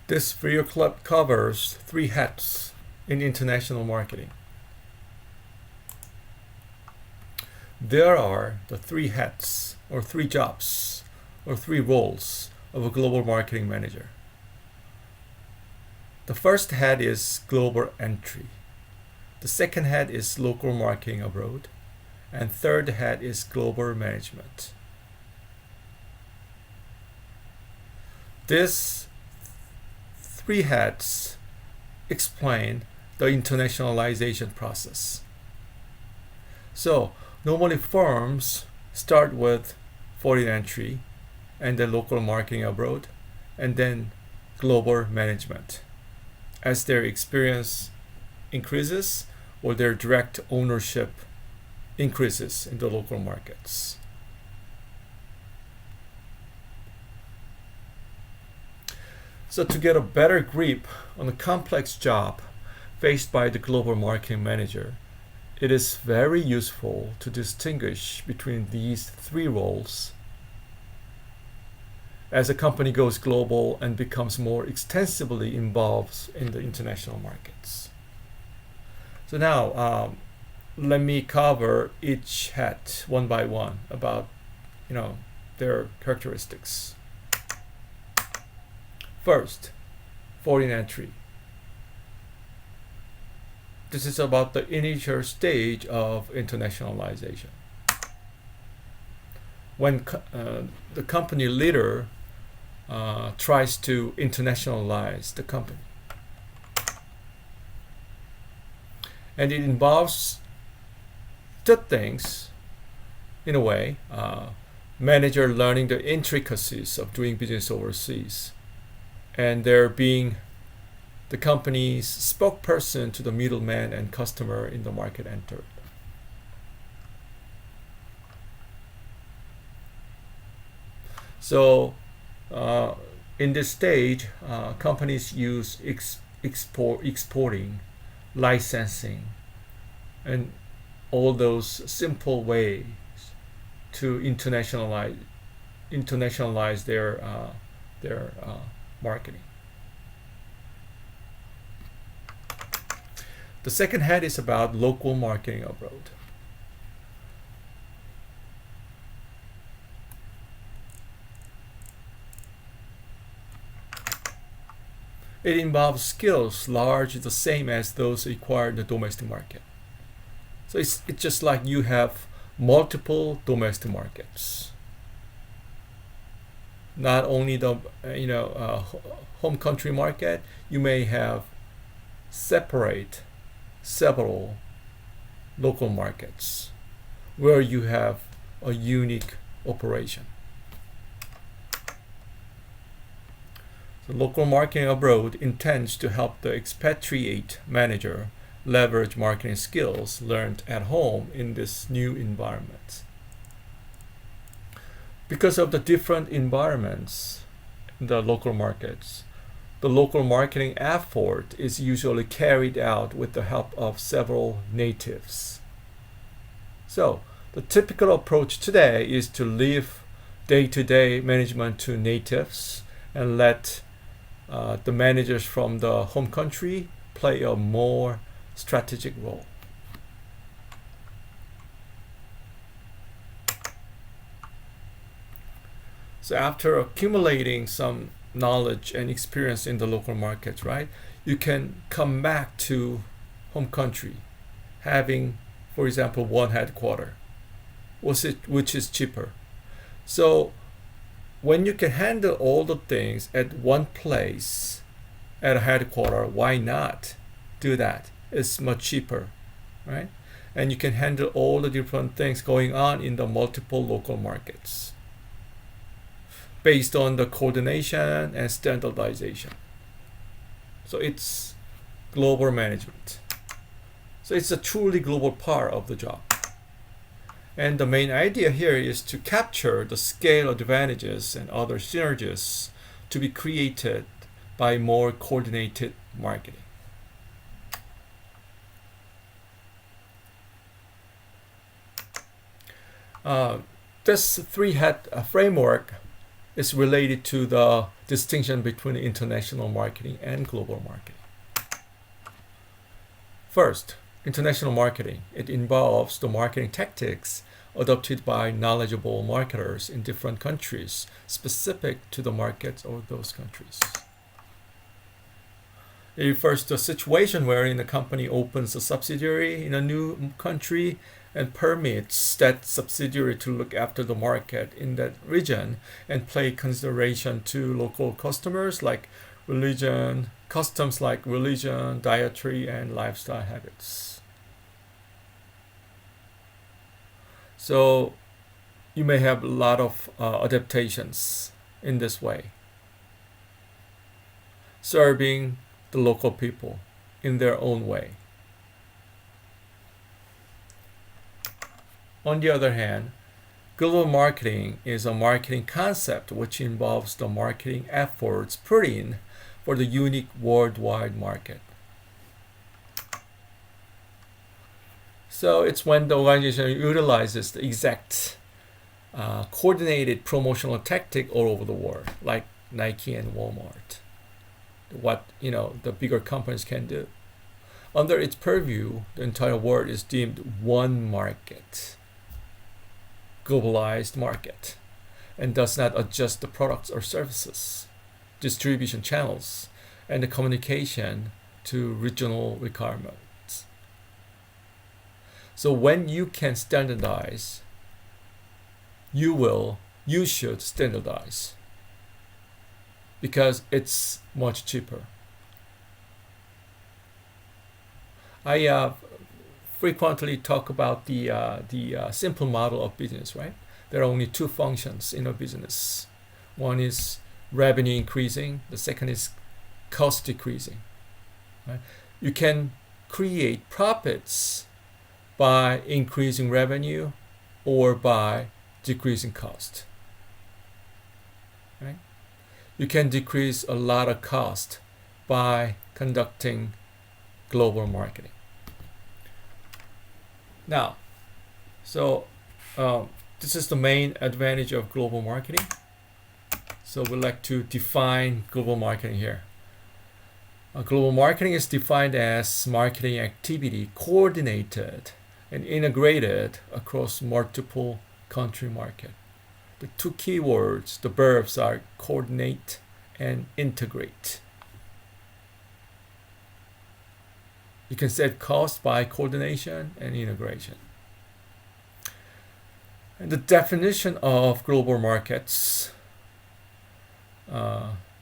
This video clip covers 3 hats in international marketing. There are the 3 hats, or 3 jobs, or 3 roles of a global marketing manager. The first hat is global entry. The second hat is local marketing abroad. And third hat is global management. These 3 hats explain the internationalization process. So normally firms start with foreign entry and then local marketing abroad and then global management. As their experience increases or their direct ownership increases in the local markets. So to get a better grip on the complex job faced by the global marketing manager, it is very useful to distinguish between these 3 roles as a company goes global and becomes more extensively involved in the international markets. So now, let me cover each hat one by one about their characteristics. First, foreign entry. This is about the initial stage of internationalization. When the company leader tries to internationalize the company. And it involves 2 things, in a way. Manager learning the intricacies of doing business overseas, and there being the company's spokesperson to the middleman and customer in the market entered. So in this stage, companies use exporting, licensing, and all those simple ways to internationalize their marketing. The second hat is about local marketing abroad. It involves skills largely the same as those acquired in the domestic market. So it's just like you have multiple domestic markets. Not only the home country market, you may have several local markets where you have a unique operation. The local marketing abroad intends to help the expatriate manager leverage marketing skills learned at home in this new environment. Because of the different environments in the local markets, the local marketing effort is usually carried out with the help of several natives. So, the typical approach today is to leave day-to-day management to natives and let the managers from the home country play a more strategic role. So after accumulating some knowledge and experience in the local markets, right, you can come back to home country having, for example, one headquarter, which is cheaper. So when you can handle all the things at one place at a headquarter, why not do that? It's much cheaper, right? And you can handle all the different things going on in the multiple local markets based on the coordination and standardization. So it's global management. So it's a truly global part of the job. And the main idea here is to capture the scale advantages and other synergies to be created by more coordinated marketing. This 3 hat framework is related to the distinction between international marketing and global marketing. First, international marketing. It involves the marketing tactics adopted by knowledgeable marketers in different countries, specific to the markets of those countries. It refers to a situation wherein a company opens a subsidiary in a new country and permits that subsidiary to look after the market in that region and pay consideration to local customers like religion, customs like religion, dietary, and lifestyle habits. So you may have a lot of adaptations in this way, serving the local people in their own way. On the other hand, global marketing is a marketing concept which involves the marketing efforts put in for the unique worldwide market. So it's when the organization utilizes the exact coordinated promotional tactic all over the world, like Nike and Walmart. What the bigger companies can do. Under its purview, the entire world is deemed one market, globalized market, and does not adjust the products or services, distribution channels, and the communication to regional requirements. So when you can standardize, you should standardize, because it's much cheaper. I frequently talk about the simple model of business, right? There are only two functions in a business. One is revenue increasing. The second is cost decreasing. Right? You can create profits by increasing revenue or by decreasing cost. Right? You can decrease a lot of cost by conducting global marketing. Now, so this is the main advantage of global marketing. So we'd like to define global marketing here. Global marketing is defined as marketing activity coordinated and integrated across multiple country markets. The two keywords, the verbs, are coordinate and integrate. You can save cost by coordination and integration. And the definition of global markets,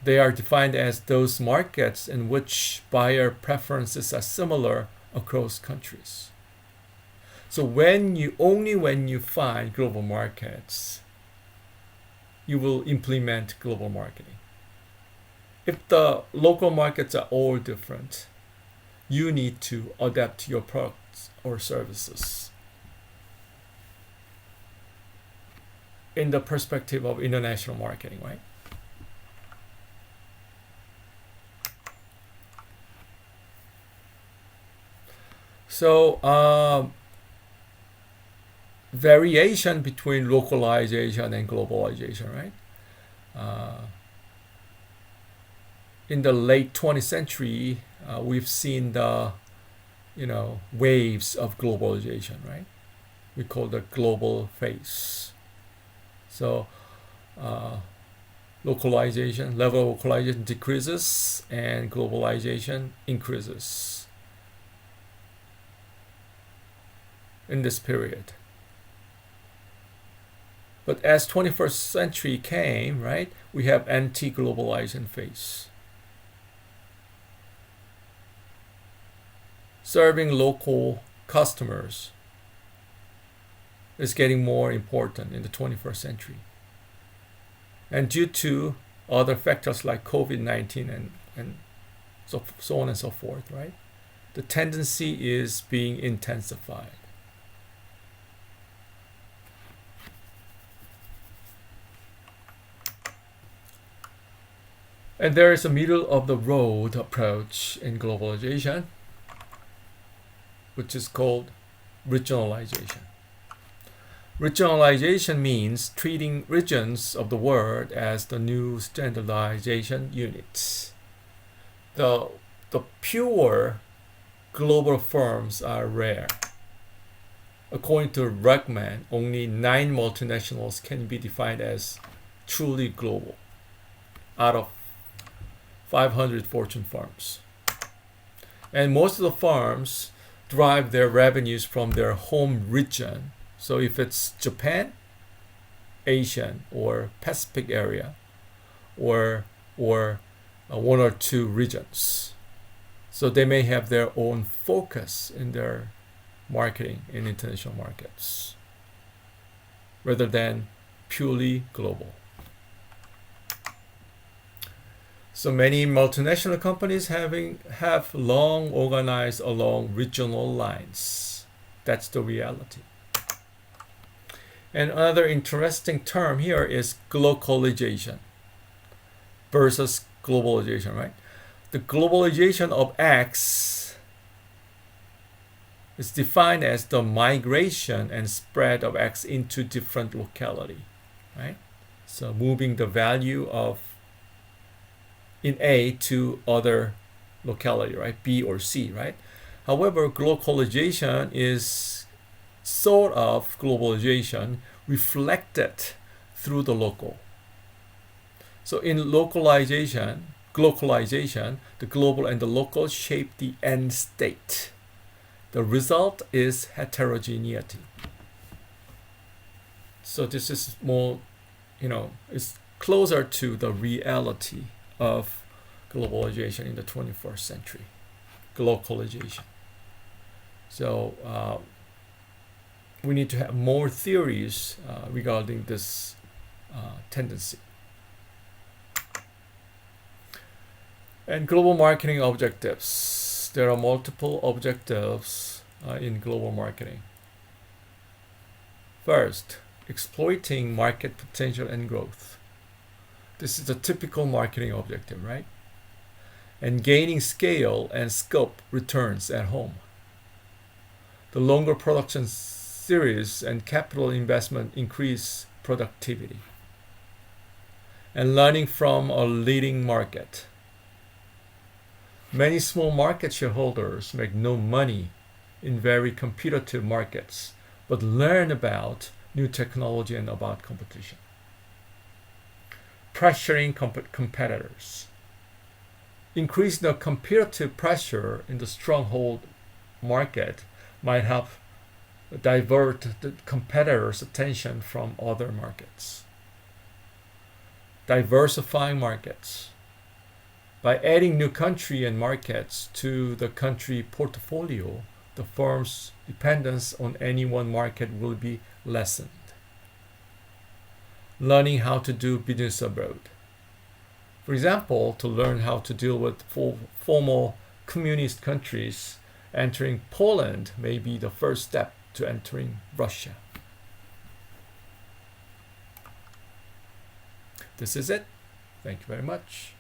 they are defined as those markets in which buyer preferences are similar across countries. So when you find global markets, you will implement global marketing. If the local markets are all different, you need to adapt your products or services in the perspective of international marketing, right? So variation between localization and globalization, right? In the late 20th century, we've seen the waves of globalization, right? We call the global phase. So localization, level of localization decreases and globalization increases in this period. But as 21st century came, right, we have anti-globalization phase. Serving local customers is getting more important in the 21st century. And due to other factors like COVID-19 and so on and so forth, right? The tendency is being intensified. And there is a middle of the road approach in globalization, which is called regionalization. Regionalization means treating regions of the world as the new standardization units. The pure global firms are rare. According to Ruckman, only 9 multinationals can be defined as truly global out of 500 Fortune firms. And most of the firms derive their revenues from their home region. So if it's Japan, Asian, or Pacific area, or one or two regions. So they may have their own focus in their marketing in international markets rather than purely global. So many multinational companies have long organized along regional lines. That's the reality. And another interesting term here is glocalization versus globalization, right? The globalization of X is defined as the migration and spread of X into different locality, right? So moving the value of in A to other locality, right? B or C, right? However, glocalization is sort of globalization reflected through the local. So in glocalization, the global and the local shape the end state. The result is heterogeneity. So this is more, it's closer to the reality of globalization in the 21st century, glocalization. So we need to have more theories regarding this tendency. And global marketing objectives. There are multiple objectives in global marketing. First, exploiting market potential and growth. This is a typical marketing objective, right? And gaining scale and scope returns at home. The longer production series and capital investment increase productivity. And learning from a leading market. Many small market shareholders make no money in very competitive markets, but learn about new technology and about competition. Pressuring competitors. Increase the competitive pressure in the stronghold market might help divert the competitors' attention from other markets. Diversify markets. By adding new country and markets to the country portfolio, the firm's dependence on any one market will be lessened. Learning how to do business abroad. For example, to learn how to deal with former communist countries, entering Poland may be the first step to entering Russia. This is it. Thank you very much.